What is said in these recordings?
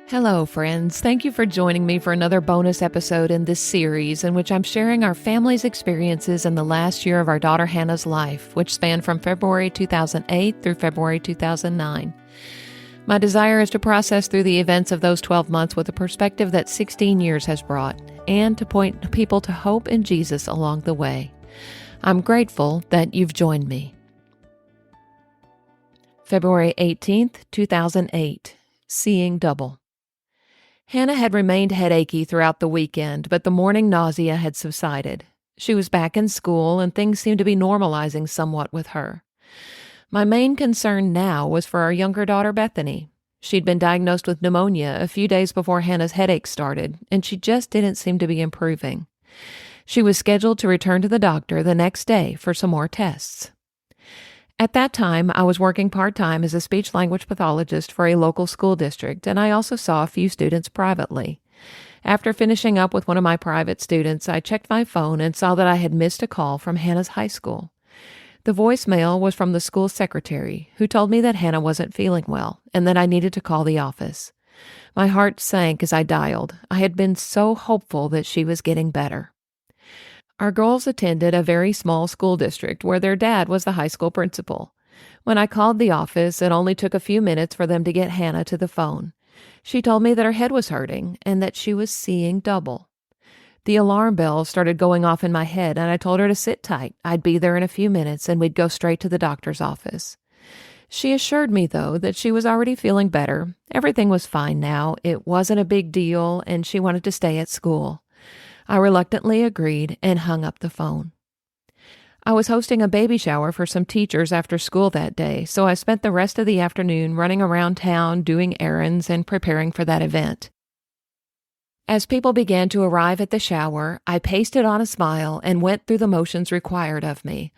Hello, friends. Thank you for joining me for another bonus episode in this series in which I'm sharing our family's experiences in the last year of our daughter Hannah's life, which spanned from February 2008 through February 2009. My desire is to process through the events of those 12 months with a perspective that 16 years has brought, and to point people to hope in Jesus along the way. I'm grateful that you've joined me. February 18th, 2008. Seeing double. Hannah had remained headachy throughout the weekend, but the morning nausea had subsided. She was back in school, and things seemed to be normalizing somewhat with her. My main concern now was for our younger daughter, Bethany. She'd been diagnosed with pneumonia a few days before Hannah's headache started, and she just didn't seem to be improving. She was scheduled to return to the doctor the next day for some more tests. At that time, I was working part-time as a speech-language pathologist for a local school district, and I also saw a few students privately. After finishing up with one of my private students, I checked my phone and saw that I had missed a call from Hannah's high school. The voicemail was from the school secretary, who told me that Hannah wasn't feeling well and that I needed to call the office. My heart sank as I dialed. I had been so hopeful that she was getting better. Our girls attended a very small school district where their dad was the high school principal. When I called the office, it only took a few minutes for them to get Hannah to the phone. She told me that her head was hurting and that she was seeing double. The alarm bell started going off in my head, and I told her to sit tight. I'd be there in a few minutes, and we'd go straight to the doctor's office. She assured me, though, that she was already feeling better. Everything was fine now. It wasn't a big deal, and she wanted to stay at school. I reluctantly agreed and hung up the phone. I was hosting a baby shower for some teachers after school that day, so I spent the rest of the afternoon running around town, doing errands, and preparing for that event. As people began to arrive at the shower, I pasted on a smile and went through the motions required of me,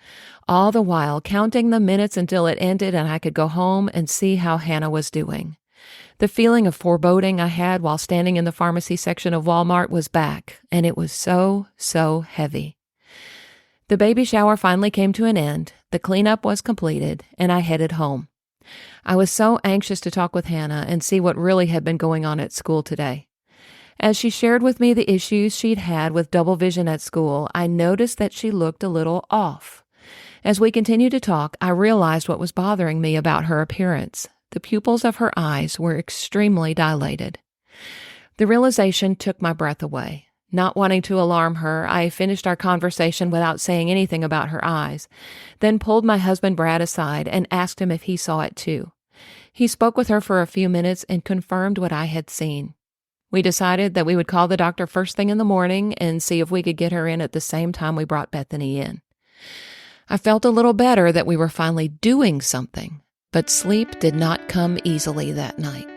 all the while counting the minutes until it ended and I could go home and see how Hannah was doing. The feeling of foreboding I had while standing in the pharmacy section of Walmart was back, and it was so heavy. The baby shower finally came to an end, the cleanup was completed, and I headed home. I was so anxious to talk with Hannah and see what really had been going on at school today. As she shared with me the issues she'd had with double vision at school, I noticed that she looked a little off. As we continued to talk, I realized what was bothering me about her appearance. The pupils of her eyes were extremely dilated. The realization took my breath away. Not wanting to alarm her, I finished our conversation without saying anything about her eyes, then pulled my husband Brad aside and asked him if he saw it too. He spoke with her for a few minutes and confirmed what I had seen. We decided that we would call the doctor first thing in the morning and see if we could get her in at the same time we brought Bethany in. I felt a little better that we were finally doing something. But sleep did not come easily that night.